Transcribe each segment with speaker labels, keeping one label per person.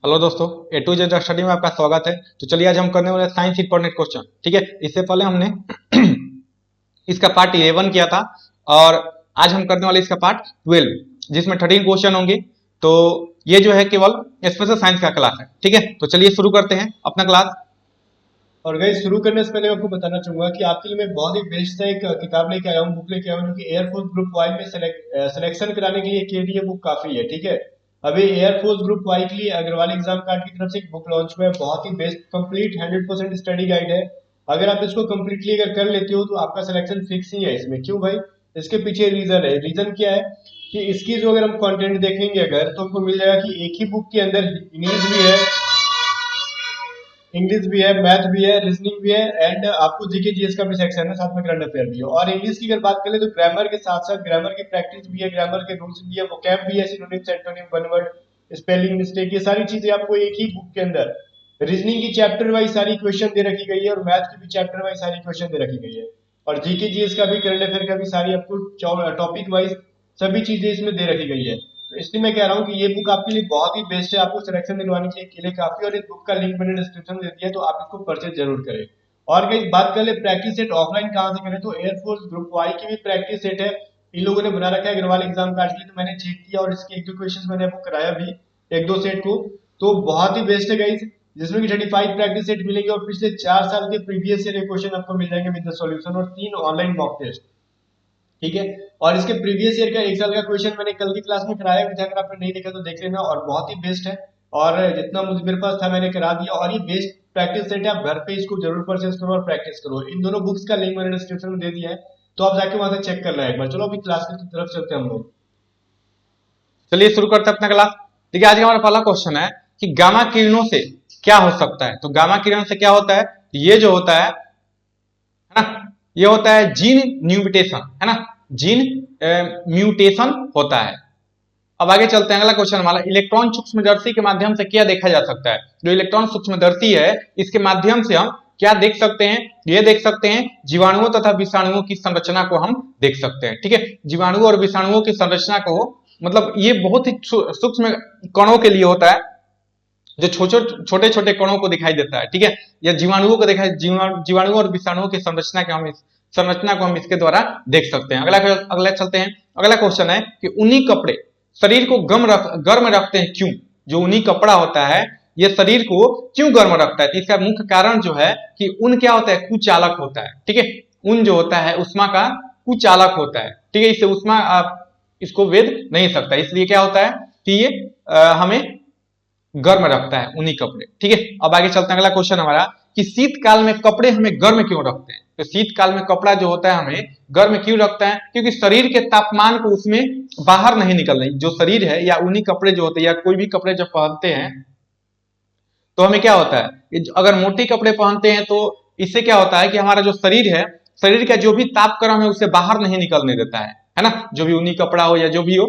Speaker 1: Hello दोस्तों, ए to Z study में आपका स्वागत है। तो चलिए आज हम करने वाले साइंस इंपॉर्टेंट क्वेश्चन। ठीक है, इससे पहले हमने इसका पार्ट 11 किया था और आज हम करने वाले इसका पार्ट 12 जिसमें 13 क्वेश्चन होंगे। तो ये जो है केवल स्पेशल साइंस का क्लास है। ठीक है, तो चलिए शुरू करते हैं अपना क्लास।
Speaker 2: और गाइस शुरू करने से पहले आपको बताना चाहूंगा कि आपके लिए मैं बहुत ही बेस्ट एक किताब लेके आया हूँ, बुक लेके आया हूँ, जो कि एयरफोर्स ग्रुप वाई में सिलेक्शन कराने के लिए केवल ये बुक काफी है। ठीक है, अभी एयरफोर्स ग्रुप वाई के लिए अग्रवाल एग्जाम कार्ड की तरफ से एक बुक लॉन्च हुआ है, बहुत ही बेस्ट कंप्लीट 100% स्टडी गाइड है। अगर आप इसको कंप्लीटली अगर कर लेते हो तो आपका सिलेक्शन फिक्स ही है इसमें। क्यों भाई? इसके पीछे रीजन है। रीजन क्या है कि इसकी जो अगर हम कंटेंट देखेंगे अगर, तो हमको मिल जाएगा कि एक ही बुक के अंदर इंग्लिश भी है, मैथ भी है, रीजनिंग भी है एंड आपको जीके जीएस का भी सेक्शन है, साथ में करंट अफेयर भी है। और इंग्लिश की अगर बात करें तो ग्रामर के साथ साथ ग्रामर की प्रैक्टिस भी है, ग्रामर के रूल्स भी है, वोकैब भी है, synonyms, antonym, one word, spelling mistake, ये सारी चीजें आपको एक ही बुक के अंदर। रीजनिंग की चैप्टर वाइज सारी क्वेश्चन दे रखी गई है और मैथ की भी चैप्टर वाइज सारी क्वेश्चन दे रखी गई है। और जीके जीएस का भी, करंट अफेयर का भी सारी आपको टॉपिक वाइज सभी चीजें इसमें दे रखी गई है। तो इसलिए मैं कह रहा हूँ कि ये बुक आपके लिए बहुत ही बेस्ट है, आपको सिलेक्शन दिलवाने के लिए काफी। और इस बुक का लिंक मैंने डिस्क्रिप्शन में दे दिया है, तो आप इसको परचेज जरूर करें। और कहीं बात कर ले प्रैक्टिस सेट ऑफलाइन कहाँ से करें, तो एयरफोर्स ग्रुप वाई की भी प्रैक्टिस सेट है, इन लोगों ने बना रखा है अग्रवाल एग्जाम कार्ड के लिए। तो मैंने चेक किया और इसके एक दो क्वेश्चन मैंने आपको कराया भी, एक दो सेट को। तो बहुत ही बेस्ट है गाइस, जिसमें कि 35 प्रैक्टिस सेट मिलेंगे और पिछले 4 साल के प्रीवियस ईयर के क्वेश्चन आपको मिल जाएंगे विद द सॉल्यूशन, और 3 ऑनलाइन मॉक टेस्ट। ठीक है, और इसके प्रीवियस ईयर का 1 साल का क्वेश्चन मैंने कल की क्लास में कराया भी था, अगर आपने नहीं देखा तो देख लेना। और बहुत ही बेस्ट है, और जितना मुझे मेरे पास था मैंने करा दिया। और ये बेस्ट प्रैक्टिस सेट है, आप घर पे इसको जरूर परचेस करो और प्रैक्टिस करो। इन दोनों बुक्स का लिंक मैंने डिस्क्रिप्शन में दे दिया है, तो आप जाके वहां से चेक कर लेना एक बार। चलो अभी क्लास की तरफ चलते हैं हम लोग।
Speaker 1: चलिए शुरू करते हैं अपना क्लास। ठीक है, आज का हमारा पहला क्वेश्चन है कि गामा किरणों से क्या हो सकता है। तो गामा किरण से क्या होता है, ये जो होता है ना, ये होता है जीन म्यूटेशन, है ना, जीन म्यूटेशन होता है। अब आगे चलते हैं, अगला क्वेश्चन हमारा, इलेक्ट्रॉन सूक्ष्मदर्शी के माध्यम से क्या देखा जा सकता है। जो इलेक्ट्रॉन सूक्ष्मदर्शी है इसके माध्यम से हम क्या देख सकते हैं, ये देख सकते हैं जीवाणुओं तथा विषाणुओं की संरचना को हम देख सकते हैं। ठीक है, जीवाणु और विषाणुओं की संरचना को, मतलब ये बहुत ही सूक्ष्म कणों के लिए होता है, जो छोटे छोटे कणों को दिखाई देता है। ठीक है, या जीवाणुओं को दिखाई, जीवाणु और विषाणुओं की संरचना को हम इसके द्वारा देख सकते हैं। अगला चलते हैं, अगला क्वेश्चन है कि ऊनी कपड़े शरीर को गर्म रखते हैं क्यों। जो ऊनी कपड़ा होता है ये शरीर को क्यों गर्म रखता है। तो इसका मुख्य कारण जो है कि ऊन क्या होता है, कुचालक होता है। ठीक है, ऊन जो होता है उष्मा का कुचालक होता है। ठीक है, इससे उष्मा इसको वेद नहीं सकता, इसलिए क्या होता है कि ये हमें गर्म रखता है ऊनी कपड़े। ठीक है, अब आगे चलते हैं, अगला क्वेश्चन हमारा कि शीतकाल में कपड़े हमें गर्म क्यों रखते हैं। तो शीतकाल में कपड़ा जो होता है हमें गर्म क्यों रखता है, क्योंकि शरीर के तापमान को उसमें बाहर नहीं निकलना। जो शरीर है या ऊनी कपड़े जो होते हैं या कोई भी कपड़े जब पहनते हैं तो हमें क्या होता है, अगर मोटे कपड़े पहनते हैं तो इससे क्या होता है कि हमारा जो शरीर है, शरीर का जो भी तापक्रम है उसे बाहर नहीं निकलने देता है ना। जो भी ऊनी कपड़ा हो या जो भी हो,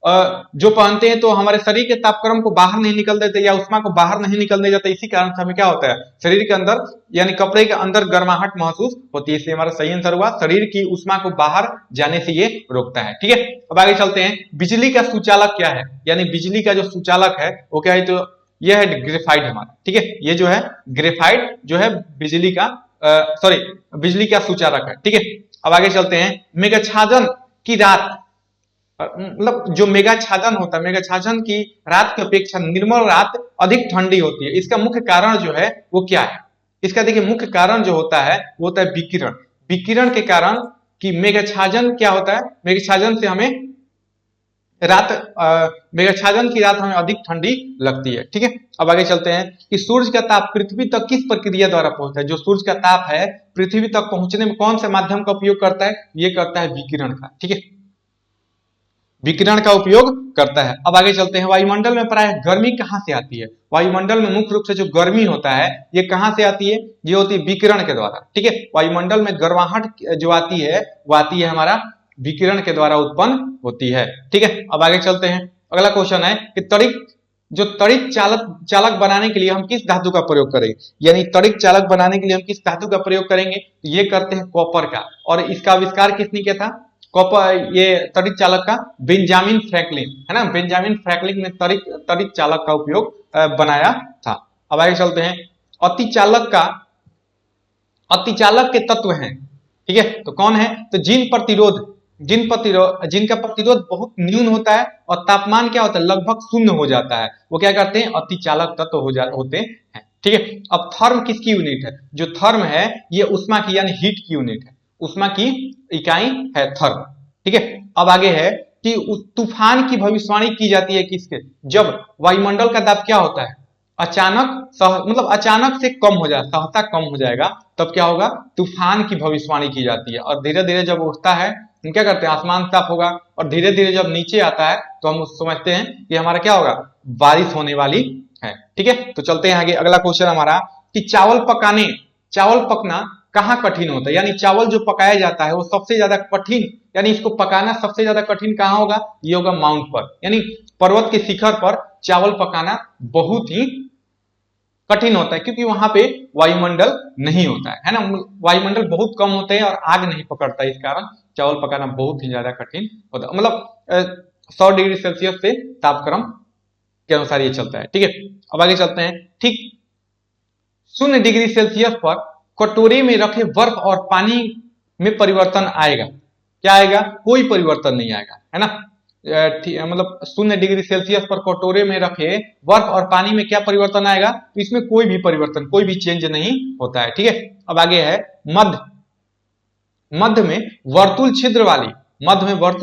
Speaker 1: जो पहनते हैं तो हमारे शरीर के तापक्रम को बाहर नहीं निकल देते या उष्मा को बाहर नहीं निकलने देते। इसी कारण से हमें क्या होता है, शरीर के अंदर यानी कपड़े के अंदर गर्माहट महसूस होती है। इसलिए हमारा सही आंसर हुआ, शरीर की उष्मा को बाहर जाने से ये रोकता है। ठीक है, अब आगे चलते हैं, बिजली का सुचालक क्या है, यानी बिजली का जो सुचालक है वो क्या है। तो यह है ग्रेफाइट हमारा। ठीक है, ये जो है ग्रेफाइट जो है बिजली का बिजली का सुचालक है। ठीक है, अब आगे चलते हैं, मेघाच्छादन की रात, मतलब जो मेघाच्छादन होता है, मेघाच्छादन की रात की अपेक्षा निर्मल रात अधिक ठंडी होती है। इसका मुख्य कारण जो है वो क्या है। इसका देखिए मुख्य कारण जो होता है वो होता है विकिरण। विकिरण के कारण कि मेघाच्छादन क्या होता है, मेघाच्छादन से हमें मेघाच्छादन की रात हमें अधिक ठंडी लगती है। ठीक है, अब आगे चलते हैं कि सूर्य का ताप पृथ्वी तक किस प्रक्रिया द्वारा पहुंचता है। जो सूर्य का ताप है पृथ्वी तक पहुंचने में कौन से माध्यम का उपयोग करता है, ये करता है विकिरण का। ठीक है, विकिरण का उपयोग करता है। अब आगे चलते हैं, वायुमंडल में प्राय गर्मी कहां से आती है। वायुमंडल में मुख्य रूप से जो गर्मी होता है ये कहां से आती है, ये होती है विकिरण के द्वारा। ठीक है, वायुमंडल में गर्माहट जो आती है वो आती है हमारा विकिरण के द्वारा उत्पन्न होती है। ठीक है, अब आगे चलते हैं, अगला क्वेश्चन है कि तड़ित चालक बनाने के लिए हम किस धातु का प्रयोग करेंगे, यानी तड़ित चालक बनाने के लिए हम किस धातु का प्रयोग करेंगे। तो ये करते हैं कॉपर का, और इसका आविष्कार किसने किया था, ये तड़ित चालक का बेंजामिन फ्रैंकलिन, है ना, बेंजामिन फ्रैंकलिन ने तड़ित चालक का उपयोग बनाया था। अब आगे चलते हैं। अतिचालक के तत्व हैं, ठीक है, तो कौन है, तो जिनका प्रतिरोध बहुत न्यून होता है और तापमान क्या होता है, लगभग शून्य हो जाता है, वो क्या करते हैं, अतिचालक तत्व होते हैं, ठीक है। अब थर्म किसकी यूनिट है, जो थर्म है ये उष्मा की यानी हीट की यूनिट है, उष्मा की इकाई है थर्म, ठीक है। अब आगे है कि तूफान की भविष्यवाणी की जाती है किसके, जब वायुमंडल का दाब क्या होता है, मतलब अचानक से कम हो जाए, सहसा कम हो जाएगा, तब क्या होगा, तूफान की भविष्यवाणी की जाती है। और धीरे धीरे जब उठता है हम क्या करते हैं, आसमान साफ होगा, और धीरे धीरे जब नीचे आता है तो हम समझते हैं कि हमारा क्या होगा, बारिश होने वाली है, ठीक है। तो चलते हैं आगे, अगला क्वेश्चन हमारा कि चावल पकना कहाँ कठिन होता है, यानी चावल जो पकाया जाता है वो सबसे ज्यादा कठिन, यानी इसको पकाना सबसे ज्यादा कठिन कहाँ होगा, ये होगा माउंट पर, यानी पर्वत के शिखर पर चावल पकाना बहुत ही कठिन होता है, क्योंकि वहां पे वायुमंडल नहीं होता है ना, वायुमंडल बहुत कम होते हैं और आग नहीं पकड़ता है, इस कारण चावल पकाना बहुत ही ज्यादा कठिन होता है, मतलब 100 डिग्री सेल्सियस से तापक्रम के अनुसार ये चलता है, ठीक है। अब आगे चलते हैं। ठीक 0 डिग्री सेल्सियस पर कटोरे में रखे बर्फ और पानी में परिवर्तन आएगा, क्या आएगा, कोई परिवर्तन नहीं आएगा, है ना, मतलब 0 डिग्री सेल्सियस पर कटोरे में रखे बर्फ और पानी में क्या परिवर्तन आएगा, तो इसमें कोई भी परिवर्तन, कोई भी चेंज नहीं होता है, ठीक है। अब आगे है मध्य में वर्तुल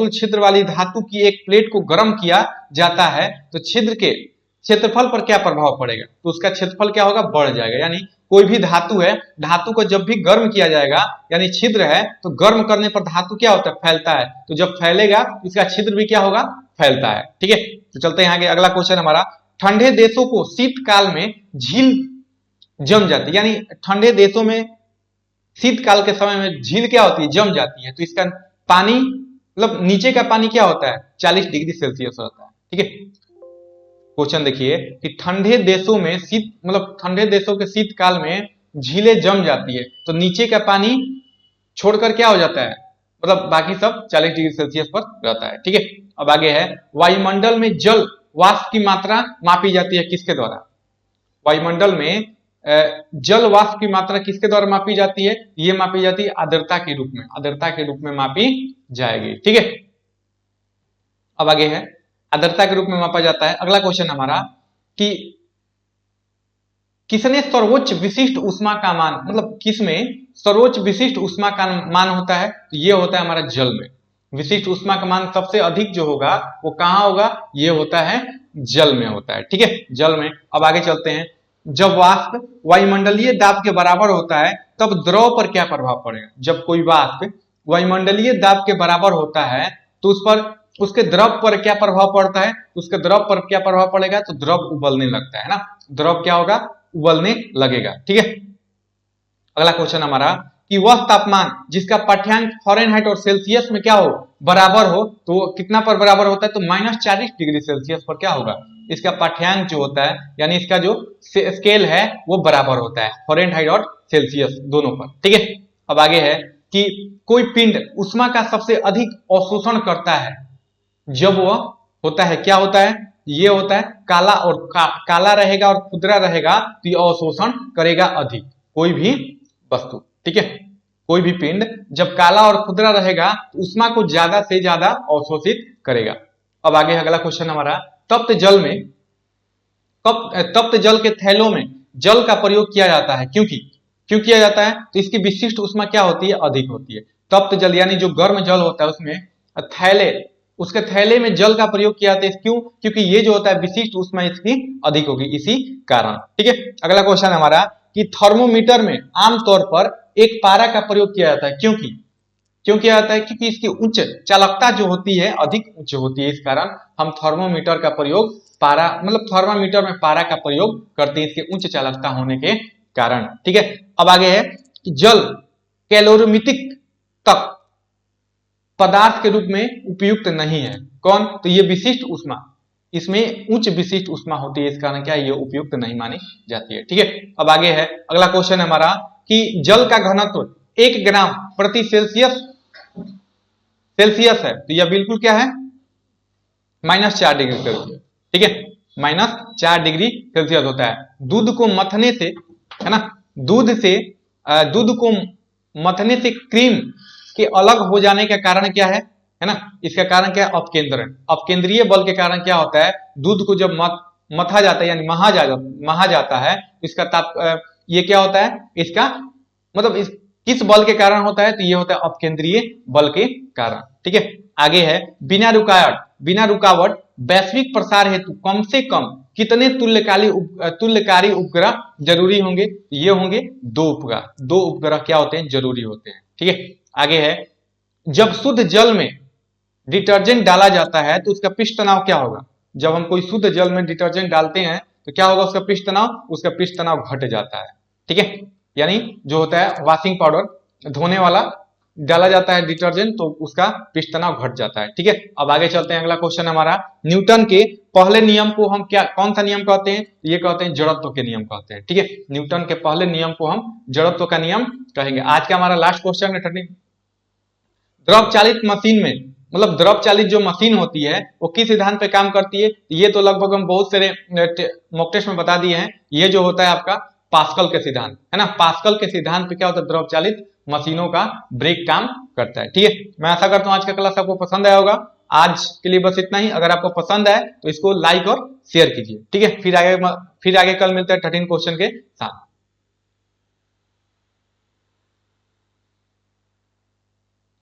Speaker 1: छिद्र वाली धातु की एक प्लेट को गर्म किया जाता है, तो छिद्र के क्षेत्रफल पर क्या प्रभाव पड़ेगा, तो उसका क्षेत्रफल क्या होगा, बढ़ जाएगा, यानी कोई भी धातु है, धातु को जब भी गर्म किया जाएगा, यानी छिद्र है, तो गर्म करने पर धातु क्या होता है, फैलता है, तो जब फैलेगा इसका छिद्र भी क्या होगा, फैलता है, ठीक है। तो चलते हैं आगे, अगला क्वेश्चन हमारा, ठंडे देशों को शीतकाल में झील जम जाती है, यानी ठंडे देशों में शीतकाल के समय में झील क्या होती है, जम जाती है, तो इसका पानी मतलब नीचे का पानी क्या होता है, 40 डिग्री सेल्सियस होता है, ठीक है। क्वेश्चन देखिए कि ठंडे देशों में ठंडे देशों के शीतकाल में झीलें जम जाती है, तो नीचे का पानी छोड़कर क्या हो जाता है, मतलब बाकी सब 40 डिग्री सेल्सियस पर रहता है, ठीक है। अब आगे है, वायुमंडल में जल वाष्प की मात्रा मापी जाती है किसके द्वारा, वायुमंडल में जल वाष्प की मात्रा किसके द्वारा मापी जाती है, ये मापी जाती है आर्द्रता के रूप में मापी जाएगी, ठीक है। अब आगे है, आर्द्रता के रूप में मापा जाता है। अगला क्वेश्चन हमारा कि किसने सर्वोच्च विशिष्ट ऊष्मा का मान, मतलब किसमें सर्वोच्च विशिष्ट ऊष्मा का मान होता है, तो ये होता है हमारा जल में, विशिष्ट ऊष्मा का मान सबसे अधिक जो होगा वो कहां होगा, ये होता है जल में होता है, ठीक है, जल में। अब आगे चलते हैं, जब वाष्प वायुमंडलीय दाब के बराबर होता है तब द्रव पर क्या प्रभाव पड़ेगा, जब कोई वाष्प वायुमंडलीय दाब के बराबर होता है तो उस पर उसके द्रव पर क्या प्रभाव पड़ता है, उसके द्रव पर क्या प्रभाव पड़ेगा, तो द्रव उबलने लगता है ना, द्रव क्या होगा, उबलने लगेगा, ठीक है। अगला क्वेश्चन हमारा कि वह तापमान जिसका पाठ्यांक फ़ारेनहाइट और सेल्सियस में क्या हो, बराबर हो, तो वो कितना पर बराबर होता है, तो -40 डिग्री सेल्सियस पर क्या होगा, इसका पाठ्यांक जो होता है, यानी इसका जो स्केल है वो बराबर होता है फ़ारेनहाइट और सेल्सियस दोनों पर, ठीक है। अब आगे है कि कोई पिंड उष्मा का सबसे अधिक अवशोषण करता है, जब वह होता है क्या होता है, ये होता है काला, और काला रहेगा और खुदरा रहेगा तो ये अवशोषण करेगा अधिक, कोई भी वस्तु, ठीक है, कोई भी पिंड जब काला और खुदरा रहेगा तो उष्मा को ज्यादा से ज्यादा अवशोषित करेगा। अब आगे अगला क्वेश्चन हमारा, तप्त जल के थैलों में जल का प्रयोग किया जाता है, क्यों किया जाता है, तो इसकी विशिष्ट उष्मा क्या होती है, अधिक होती है। तप्त जल यानी जो गर्म जल होता है उसमें उसके थैले में जल का प्रयोग किया जाता है, क्यों, क्योंकि ये जो होता है विशिष्ट उष्मा इसकी अधिक होगी, इसी कारण, ठीक है। अगला क्वेश्चन हमारा कि थर्मोमीटर में आमतौर पर एक पारा का प्रयोग किया जाता है, क्यों किया जाता है, क्योंकि इसकी उच्च चालकता जो होती है अधिक उच्च होती है, इस कारण हम थर्मोमीटर का प्रयोग थर्मामीटर में पारा का प्रयोग करते हैं, इसके उच्च चालकता होने के कारण, ठीक है। अब आगे है कि जल कैलोरीमीट्रिक तक पदार्थ के रूप में उपयुक्त नहीं है, कौन, तो ये विशिष्ट उष्मा, इसमें उच्च विशिष्ट उष्मा होती है, इस कारण क्या ये उपयुक्त नहीं मानी जाती है, ठीक है। अब आगे है अगला क्वेश्चन हमारा कि जल का घनत्व 1 ग्राम प्रति सेल्सियस है तो यह बिल्कुल क्या है, -4 डिग्री सेल्सियस, ठीक है, -4 डिग्री सेल्सियस होता है। दूध को मथने से, है ना, दूध को मथने से क्रीम के अलग हो जाने का कारण क्या है ना, इसका कारण क्या है, अपकेंद्रण। अपकेंद्रीय बल के कारण क्या होता है, दूध को जब मथा जाता है यानी महा जाता है, इसका ये क्या होता है, इसका मतलब इस किस बल के कारण होता है, तो ये होता है अपकेंद्रीय बल के कारण, ठीक है। आगे है, बिना रुकावट वैश्विक प्रसार हेतु कम से कम कितने तुल्यकारी उपग्रह जरूरी होंगे, ये होंगे 2 उपग्रह। 2 उपग्रह क्या होते हैं, जरूरी होते हैं, ठीक है। आगे है, जब शुद्ध जल में डिटर्जेंट डाला जाता है तो उसका पृष्ठ तनाव क्या होगा। जब हम कोई शुद्ध जल में डिटर्जेंट डालते हैं तो क्या होगा, उसका पृष्ठ तनाव घट जाता है, ठीक है। यानी जो होता है वॉशिंग पाउडर धोने वाला डाला जाता है डिटर्जेंट तो उसका पृष्ठ तनाव घट जाता है, ठीक है। अब आगे चलते हैं, अगला क्वेश्चन हमारा, न्यूटन के पहले नियम को हम कौन सा नियम कहते हैं, ये कहते हैं जड़त्व के नियम कहते हैं, ठीक है। न्यूटन के पहले नियम को हम जड़त्व का नियम कहेंगे। आज का हमारा लास्ट क्वेश्चन है 13। द्रव चालित मशीन में, मतलब द्रव चालित जो मशीन होती है वो किस सिद्धांत पे काम करती है, ये तो लगभग हम बहुत सारे मॉक टेस्ट में बता दिए हैं। ये जो होता है आपका पास्कल के सिद्धांत, है ना, पास्कल के सिद्धांत पे क्या होता है, द्रव चालित मशीनों का ब्रेक काम करता है, ठीक है। मैं आशा करता हूं आज का क्लास आपको पसंद आया होगा। आज के लिए बस इतना ही। अगर आपको पसंद आए तो इसको लाइक और शेयर कीजिए, ठीक है। फिर आगे कल मिलते हैं 13 क्वेश्चन के साथ।